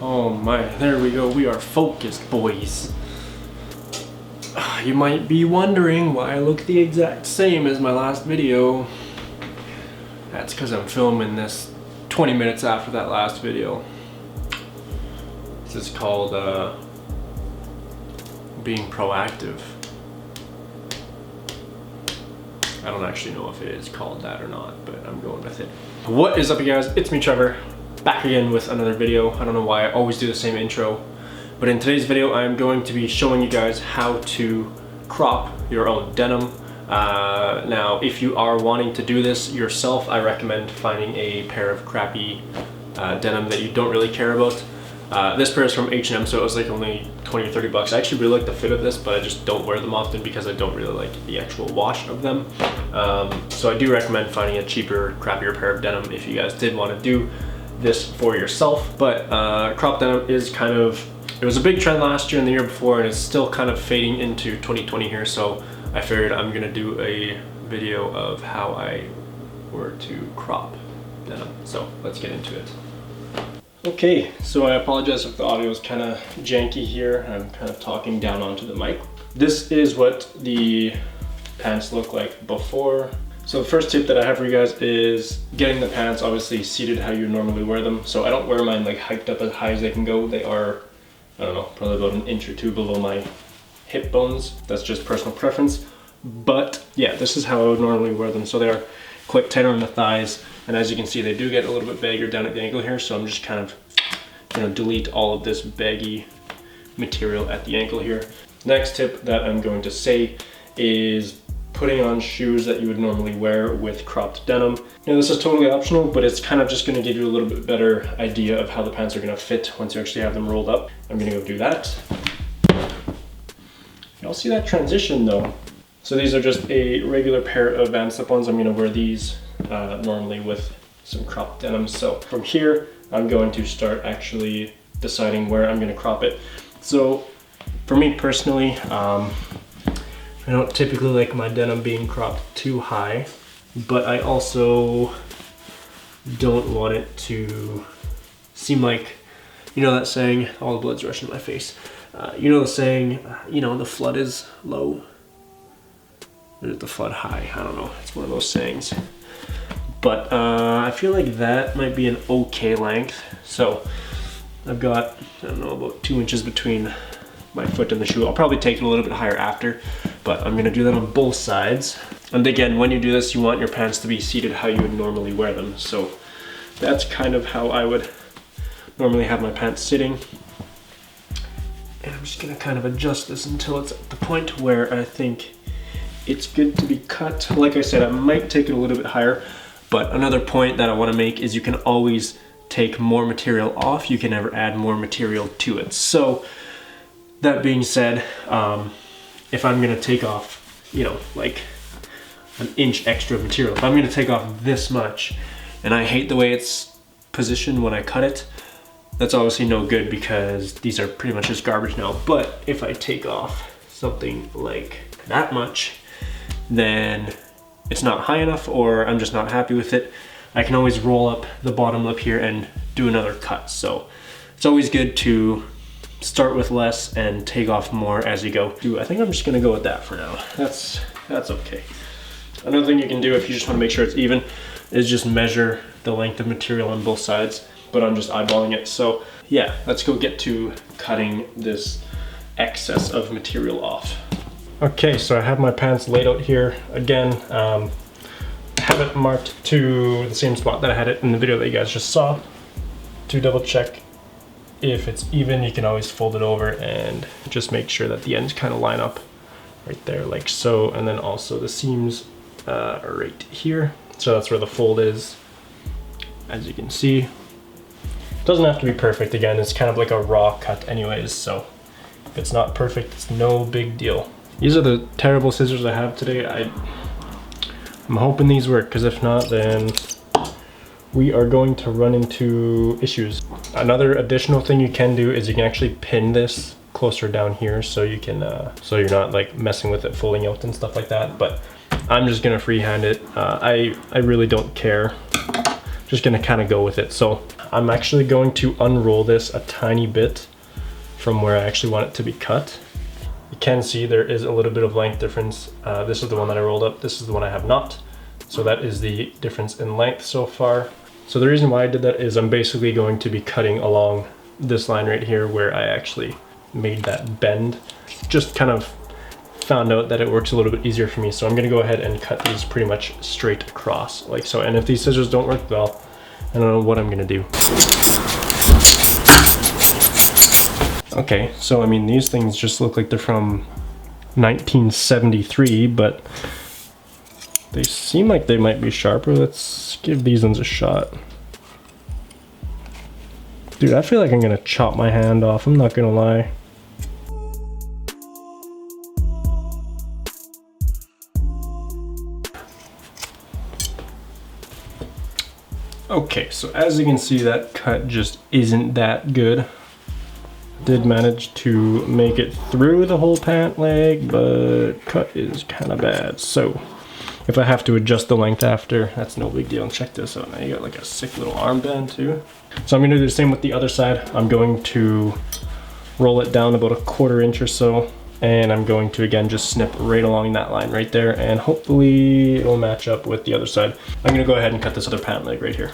Oh my, there we go. We are focused, boys. You might be wondering why I look the exact same as my last video. That's because I'm filming this 20 minutes after that last video. This is called being proactive. I don't actually know if it is called that or not, but I'm going with it. What is up, you guys? It's me, Trevor, back again with another video. I don't know why I always do the same intro, but in today's video, I'm going to be showing you guys how to crop your own denim. Now, if you are wanting to do this yourself, I recommend finding a pair of crappy denim that you don't really care about. This pair is from H&M, so it was like only 20 or 30 bucks. I actually really like the fit of this, but I just don't wear them often because I don't really like the actual wash of them. So I do recommend finding a cheaper, crappier pair of denim if you guys did want to do this for yourself. But crop denim is kind of, it was a big trend last year and the year before, and it's still kind of fading into 2020 here. So I figured I'm gonna do a video of how I were to crop denim. So let's get into it. Okay, so I apologize if the audio is kind of janky here. I'm kind of talking down onto the mic. This is what the pants look like before. So the first tip that I have for you guys is getting the pants obviously seated how you normally wear them. So I don't wear mine like hiked up as high as they can go. They are, I don't know, probably about an inch or two below my hip bones. That's just personal preference. But yeah, this is how I would normally wear them. So they are quite tighter on the thighs. And as you can see, they do get a little bit baggier down at the ankle here. So I'm just kind of gonna delete all of this baggy material at the ankle here. Next tip that I'm going to say is putting on shoes that you would normally wear with cropped denim. Now this is totally optional, but it's kind of just gonna give you a little bit better idea of how the pants are gonna fit once you actually have them rolled up. I'm gonna go do that. Y'all see that transition though? So these are just a regular pair of Vans slip-ons. I'm gonna wear these normally with some cropped denim. So from here, I'm going to start actually deciding where I'm gonna crop it. So for me personally, I don't typically like my denim being cropped too high, but I also don't want it to seem like, you know that saying, all the blood's rushing to my face. You know the saying, you know, the flood is low, or the flood high, I don't know, it's one of those sayings. But I feel like that might be an okay length. So I've got, I don't know, about 2 inches between my foot and the shoe. I'll probably take it a little bit higher after, but I'm gonna do that on both sides. And again, when you do this, you want your pants to be seated how you would normally wear them. So that's kind of how I would normally have my pants sitting. And I'm just gonna kind of adjust this until it's at the point where I think it's good to be cut. Like I said, I might take it a little bit higher, but another point that I wanna make is you can always take more material off. You can never add more material to it. So that being said, if I'm gonna take off, you know, like an inch extra of material, if I'm gonna take off this much, and I hate the way it's positioned when I cut it, that's obviously no good because these are pretty much just garbage now. But if I take off something like that much, then it's not high enough or I'm just not happy with it, I can always roll up the bottom lip here and do another cut. So it's always good to start with less and take off more as you go. I think I'm just gonna go with that for now. That's okay. Another thing you can do if you just wanna make sure it's even is just measure the length of material on both sides, but I'm just eyeballing it. So yeah, let's go get to cutting this excess of material off. Okay, so I have my pants laid out here. Again, I have it marked to the same spot that I had it in the video that you guys just saw. To double check if it's even, you can always fold it over and just make sure that the ends kind of line up right there like so. And then also the seams are right here. So that's where the fold is, as you can see. It doesn't have to be perfect. Again, it's kind of like a raw cut anyways. So if it's not perfect, it's no big deal. These are the terrible scissors I have today. I'm hoping these work, because if not, then we are going to run into issues. Another additional thing you can do is you can actually pin this closer down here so you can, so you're not like messing with it folding out and stuff like that. But I'm just gonna freehand it. I really don't care. Just gonna kind of go with it. So I'm actually going to unroll this a tiny bit from where I actually want it to be cut. You can see there is a little bit of length difference. This is the one that I rolled up, this is the one I have not. So that is the difference in length so far. So the reason why I did that is I'm basically going to be cutting along this line right here where I actually made that bend. Just kind of found out that it works a little bit easier for me. So I'm gonna go ahead and cut these pretty much straight across like so. And if these scissors don't work well, I don't know what I'm gonna do. Okay, so I mean, these things just look like they're from 1973, but they seem like they might be sharper. Let's give these ones a shot. Dude, I feel like I'm gonna chop my hand off, I'm not gonna lie. Okay, so as you can see, that cut just isn't that good. Did manage to make it through the whole pant leg, but cut is kind of bad. So if I have to adjust the length after, that's no big deal. And check this out, now you got like a sick little armband too. So I'm gonna do the same with the other side. I'm going to roll it down about a 1/4 inch or so, and I'm going to again just snip right along that line right there, and hopefully it'll match up with the other side. I'm gonna go ahead and cut this other pant leg right here.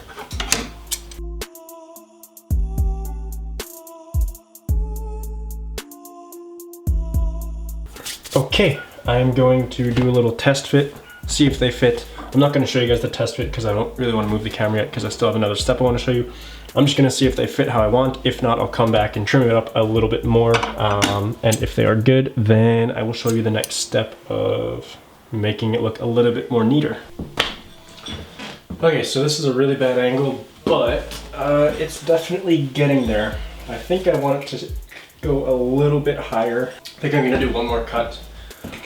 Okay, I'm going to do a little test fit, see if they fit. I'm not going to show you guys the test fit because I don't really want to move the camera yet because I still have another step I want to show you. I'm just going to see if they fit how I want. If not, I'll come back and trim it up a little bit more. And if they are good, then I will show you the next step of making it look a little bit more neater. Okay, so this is a really bad angle, but it's definitely getting there. I think I want it to go a little bit higher. I think I'm gonna do one more cut.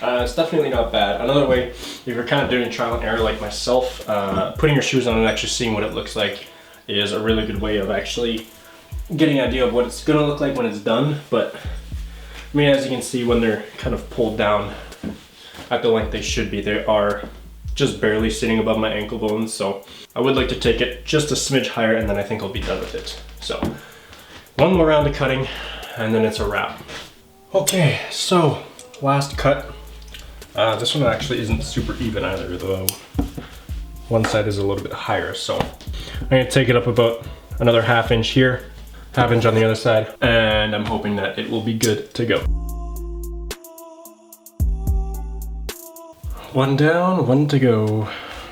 It's definitely not bad. Another way, if you're kind of doing trial and error like myself, putting your shoes on and actually seeing what it looks like is a really good way of actually getting an idea of what it's gonna look like when it's done. But I mean, as you can see, when they're kind of pulled down at the length they should be, they are just barely sitting above my ankle bones. So I would like to take it just a smidge higher, and then I think I'll be done with it. So one more round of cutting, and then it's a wrap. Okay, so last cut. This one actually isn't super even either, though one side is a little bit higher. So I'm gonna take it up about another 1/2 inch here, 1/2 inch on the other side, and I'm hoping that it will be good to go. One down, one to go.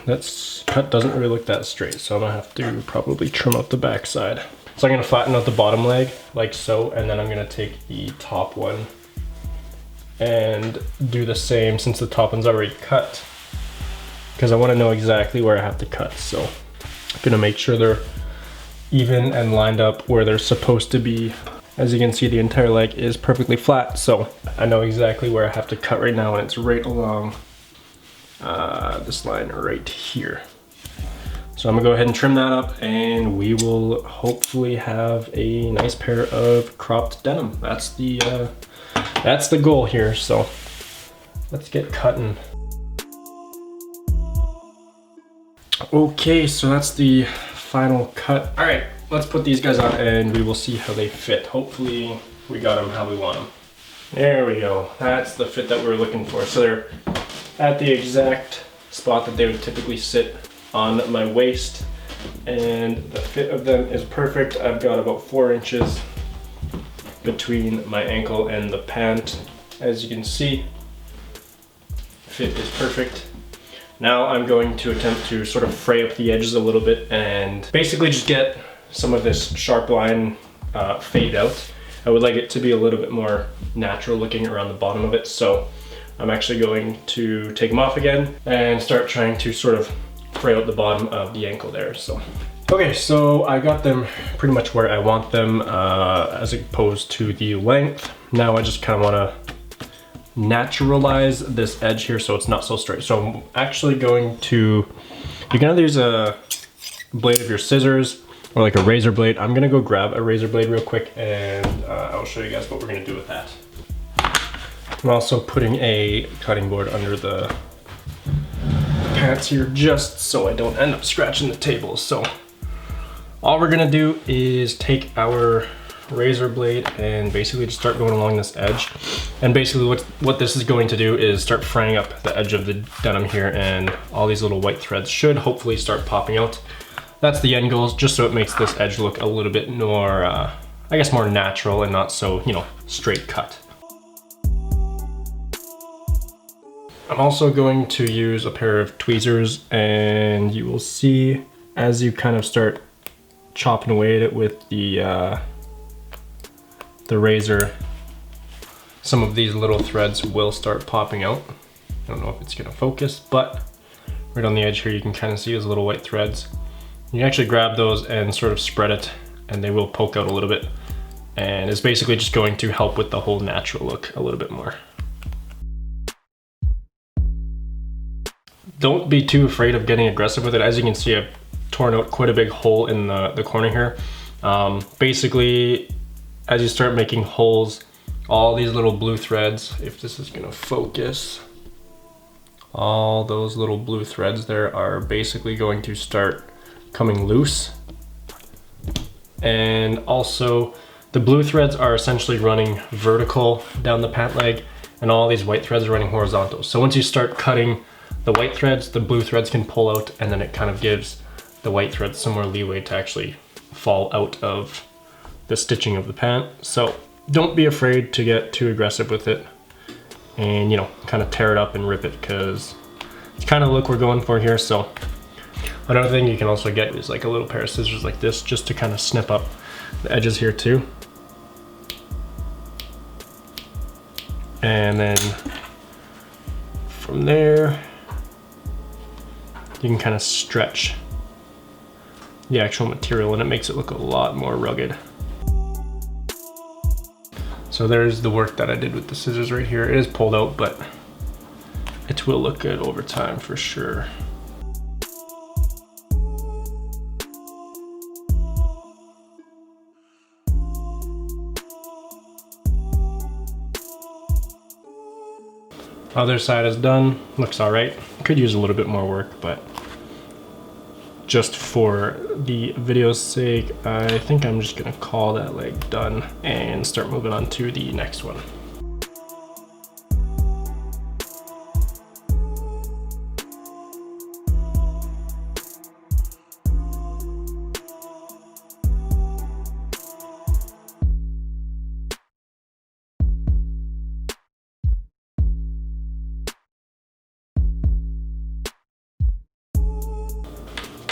That cut doesn't really look that straight, so I'm gonna have to probably trim out the back side. So I'm gonna flatten out the bottom leg like so, and then I'm gonna take the top one and do the same since the top one's already cut, because I want to know exactly where I have to cut. So I'm gonna make sure they're even and lined up where they're supposed to be. As you can see, the entire leg is perfectly flat, so I know exactly where I have to cut right now, and it's right along this line right here. So I'm gonna go ahead and trim that up, and we will hopefully have a nice pair of cropped denim. That's the goal here. So let's get cutting. Okay, so that's the final cut. All right, let's put these guys on and we will see how they fit. Hopefully we got them how we want them. There we go. That's the fit that we're looking for. So they're at the exact spot that they would typically sit on my waist, and the fit of them is perfect. I've got about 4 inches between my ankle and the pant. As you can see, fit is perfect. Now I'm going to attempt to sort of fray up the edges a little bit and basically just get some of this sharp line fade out. I would like it to be a little bit more natural looking around the bottom of it, so I'm actually going to take them off again and start trying to sort of fray out the bottom of the ankle there. So okay, so I got them pretty much where I want them as opposed to the length. Now I just kind of want to naturalize this edge here so it's not so straight. So I'm actually going to, you can either use a blade of your scissors or like a razor blade. I'm gonna go grab a razor blade real quick, and I'll show you guys what we're gonna do with that. I'm also putting a cutting board under the pants here just so I don't end up scratching the table. So All we're gonna do is take our razor blade and basically just start going along this edge. And basically what this is going to do is start fraying up the edge of the denim here, and all these little white threads should hopefully start popping out. That's the end goal, just so it makes this edge look a little bit more, I guess more natural and not so, you know, straight cut. I'm also going to use a pair of tweezers, and you will see as you kind of start chopping away at it with the razor, some of these little threads will start popping out. I don't know if it's gonna focus, but right on the edge here you can kind of see those little white threads. You can actually grab those and sort of spread it, and they will poke out a little bit. And it's basically just going to help with the whole natural look a little bit more. Don't be too afraid of getting aggressive with it. As you can see, I've torn out quite a big hole in the corner here. Basically, as you start making holes, all these little blue threads, if this is gonna focus, all those little blue threads there are basically going to start coming loose. And also, the blue threads are essentially running vertical down the pant leg, and all these white threads are running horizontal. So once you start cutting the white threads, the blue threads can pull out, and then it kind of gives the white threads some more leeway to actually fall out of the stitching of the pant. So don't be afraid to get too aggressive with it and, you know, kind of tear it up and rip it, because it's kind of the look we're going for here. So another thing you can also get is like a little pair of scissors like this, just to kind of snip up the edges here too. And then from there, you can kind of stretch the actual material, and it makes it look a lot more rugged. So there's the work that I did with the scissors right here. It is pulled out, but it will look good over time for sure. Other side is done, looks all right. Could use a little bit more work, but just for the video's sake, I think I'm just gonna call that leg done and start moving on to the next one.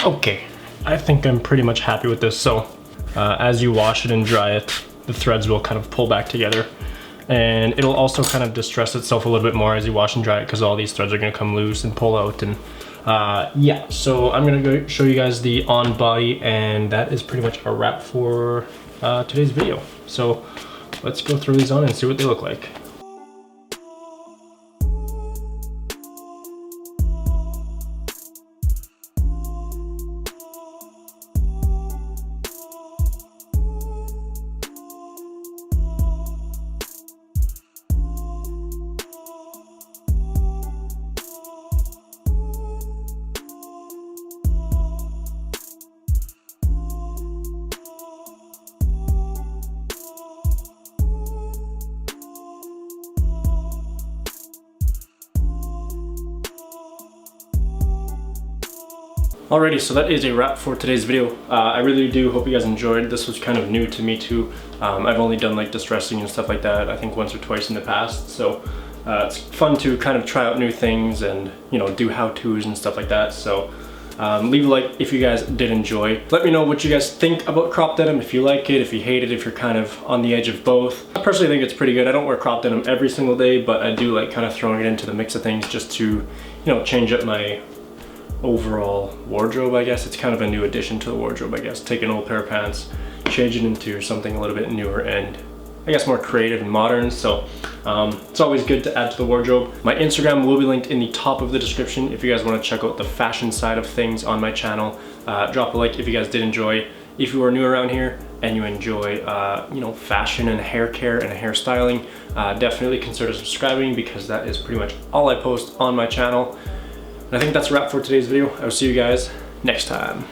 Okay, I think I'm pretty much happy with this. So as you wash it and dry it, the threads will kind of pull back together, and it'll also kind of distress itself a little bit more as you wash and dry it, because all these threads are going to come loose and pull out. And yeah, so I'm going to go show you guys the on body, and that is pretty much a wrap for today's video. So let's go through these on and see what they look like. Alrighty, so that is a wrap for today's video. I really do hope you guys enjoyed. This was kind of new to me too. I've only done like distressing and stuff like that, I think once or twice in the past. So it's fun to kind of try out new things and, you know, do how-tos and stuff like that. So leave a like if you guys did enjoy. Let me know what you guys think about crop denim, if you like it, if you hate it, if you're kind of on the edge of both. I personally think it's pretty good. I don't wear crop denim every single day, but I do like kind of throwing it into the mix of things just to, you know, change up my overall wardrobe, I guess. It's kind of a new addition to the wardrobe, I guess. Take an old pair of pants, change it into something a little bit newer and I guess more creative and modern. So it's always good to add to the wardrobe. My Instagram will be linked in the top of the description if you guys want to check out the fashion side of things on my channel. Drop a like if you guys did enjoy. If you are new around here and you enjoy you know, fashion and hair care and hairstyling, definitely consider subscribing, because that is pretty much all I post on my channel. And I think that's a wrap for today's video. I will see you guys next time.